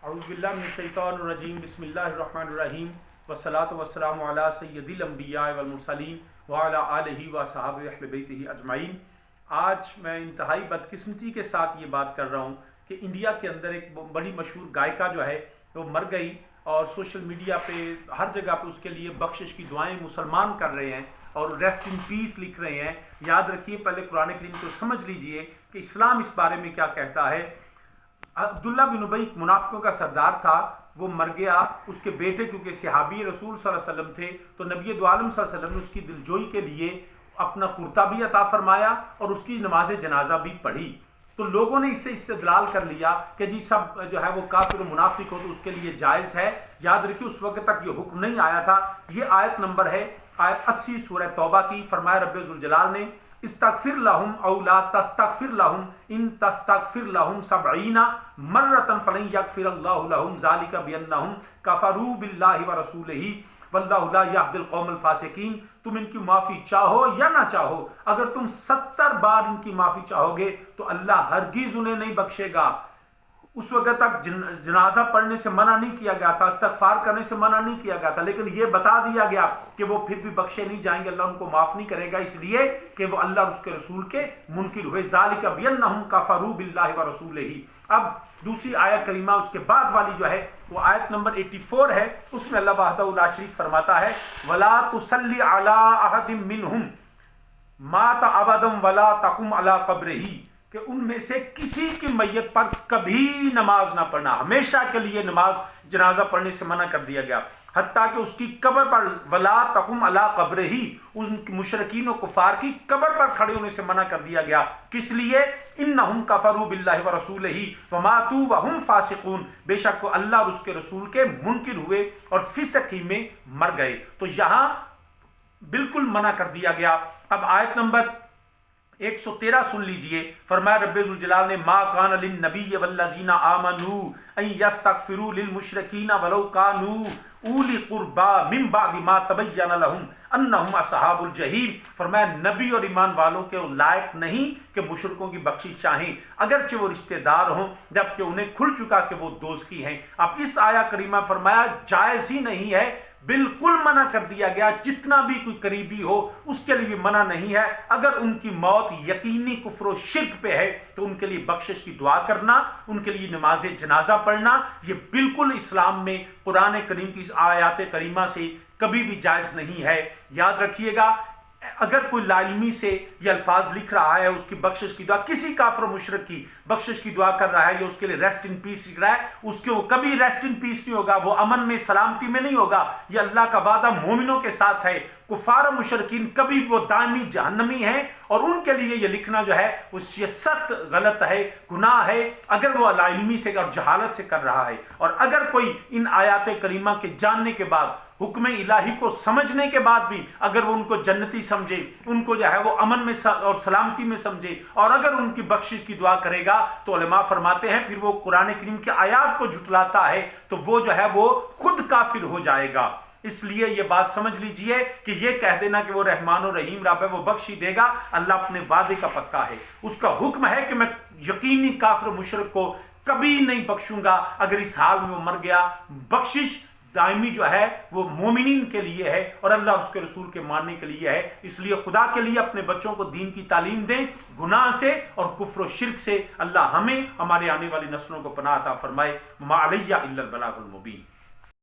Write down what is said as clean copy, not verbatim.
اعوذ باللہ من الشیطان الرجیم بسم اللہ الرحمن الرحیم والصلاة والسلام علی سید الانبیاء والمرسلین وعلی آلہ وصحابہ اہل بیتہ اجمعین۔ آج میں انتہائی بدقسمتی کے ساتھ یہ بات کر رہا ہوں کہ انڈیا کے اندر ایک بڑی مشہور گائکہ جو ہے وہ مر گئی، اور سوشل میڈیا پہ ہر جگہ پہ اس کے لیے بخشش کی دعائیں مسلمان کر رہے ہیں اور ریسٹ ان پیس لکھ رہے ہیں۔ یاد رکھیے، پہلے قرآن کریم کو سمجھ لیجئے کہ اسلام اس بارے میں کیا کہتا ہے۔ عبداللہ بن ابی منافقوں کا سردار تھا، وہ مر گیا۔ اس کے بیٹے کیونکہ صحابی رسول صلی اللہ علیہ وسلم تھے تو نبی دو عالم صلی اللہ علیہ وسلم نے اس کی دلجوئی کے لیے اپنا کرتا بھی عطا فرمایا اور اس کی نماز جنازہ بھی پڑھی۔ تو لوگوں نے اس سے استدلال کر لیا کہ جی سب جو ہے وہ کافر و منافق ہو تو اس کے لیے جائز ہے۔ یاد رکھیے، اس وقت تک یہ حکم نہیں آیا تھا۔ یہ آیت نمبر ہے آیت 80 سورہ توبہ کی۔ فرمایا رب ذوالجلال نے استغفر لهم او لا تستغفر لهم ان تستغفر لهم 70 مرة فلن يغفر الله لهم ذلك بانهم كفروا بالله ورسوله والله لا يهدي القوم الفاسقين۔ تم ان کی معافی چاہو یا نہ چاہو، اگر تم 70 بار ان کی معافی چاہو گے تو اللہ ہرگز انہیں نہیں بخشے گا۔ اس وقت تک جنازہ پڑھنے سے منع نہیں کیا گیا تھا، استغفار کرنے سے منع نہیں کیا گیا تھا، لیکن یہ بتا دیا گیا کہ وہ پھر بھی بخشے نہیں جائیں گے، اللہ ان کو معاف نہیں کرے گا، اس لیے کہ وہ اللہ اور اس کے رسول کے منکر ہوئے۔ ذالک بانہم کفروا باللہ ورسولہ۔ اب دوسری آیت کریمہ اس کے بعد والی جو ہے وہ آیت نمبر 84 ہے، اس میں اللہ وحدہ لا شریک فرماتا ہے ولا تصلی علی احد منہم مات ابدا ولا تقم علی قبرہ، کہ ان میں سے کسی کی میت پر کبھی نماز نہ پڑھنا، ہمیشہ کے لیے نماز جنازہ پڑھنے سے منع کر دیا گیا، حتیٰ کہ اس کی قبر پر ولا تقم علی قبرہ، ان مشرکین و کفار کی قبر پر کھڑے ہونے سے منع کر دیا گیا۔ کس لیے؟ انہم کفروا باللہ ورسولہ وماتوا وہم فاسقون، بے شک وہ اللہ اور اس کے رسول کے منکر ہوئے اور فسق ہی میں مر گئے۔ تو یہاں بالکل منع کر دیا گیا۔ اب آیت نمبر 113 سن لیجئے۔ فرمایا رب ذوالجلال نے ما کان للنبی والذین آمنوا ان یستغفروا للمشرکین ولو کانوا اولی قربا من بعد ما تبین لهم انہم اصحاب الجحیم۔ فرمایا نبی اور ایمان والوں کے لائق نہیں کہ مشرکوں کی بخشش چاہیں اگرچہ وہ رشتہ دار ہوں، جبکہ انہیں کھل چکا کہ وہ دوزخی ہیں۔ اب اس آیا کریمہ فرمایا جائز ہی نہیں ہے، بالکل منع کر دیا گیا، جتنا بھی کوئی قریبی ہو اس کے لیے منع نہیں ہے۔ اگر ان کی موت یقینی کفر و شرک پہ ہے تو ان کے لیے بخشش کی دعا کرنا، ان کے لیے نماز جنازہ پڑھنا، یہ بالکل اسلام میں قرآن کریم کی اس آیات کریمہ سے کبھی بھی جائز نہیں ہے۔ یاد رکھیے گا، اگر کوئی لاعلمی سے یہ الفاظ لکھ رہا ہے، اس کی بخشش کی دعا، کسی کافر و مشرک کی بخشش کی دعا کر رہا ہے یا اس کے لیے ریسٹ ان پیس لکھ رہا ہے، اس کے وہ کبھی ریسٹ ان پیس نہیں ہوگا، وہ امن میں سلامتی میں نہیں ہوگا۔ یہ اللہ کا وعدہ مومنوں کے ساتھ ہے۔ کفار و مشرکین کبھی وہ دائمی جہنمی ہیں، اور ان کے لیے یہ لکھنا جو ہے یہ سخت غلط ہے، گناہ ہے، اگر وہ لاعلمی سے اور جہالت سے کر رہا ہے۔ اور اگر کوئی ان آیات کریمہ کے جاننے کے بعد، حکم الہی کو سمجھنے کے بعد بھی اگر وہ ان کو جنتی سمجھے، ان کو جو ہے وہ امن میں اور سلامتی میں سمجھے، اور اگر ان کی بخشش کی دعا کرے گا تو علماء فرماتے ہیں پھر وہ قرآن کریم کی آیات کو جھٹلاتا ہے تو وہ جو ہے وہ خود کافر ہو جائے گا۔ اس لیے یہ بات سمجھ لیجئے کہ یہ کہہ دینا کہ وہ رحمان و رحیم رب ہے، وہ بخشی دے گا، اللہ اپنے وعدے کا پکا ہے۔ اس کا حکم ہے کہ میں یقینی کافر و مشرک کو کبھی نہیں بخشوں گا اگر اس حال میں وہ مر گیا۔ بخشش دائمی جو ہے وہ مومنین کے لیے ہے اور اللہ اور اس کے رسول کے ماننے کے لیے ہے۔ اس لیے خدا کے لیے اپنے بچوں کو دین کی تعلیم دیں، گناہ سے اور کفر و شرک سے۔ اللہ ہمیں، ہمارے آنے والی نسلوں کو پناہ عطا فرمائے۔ ما علیہ الا البلاغ المبین۔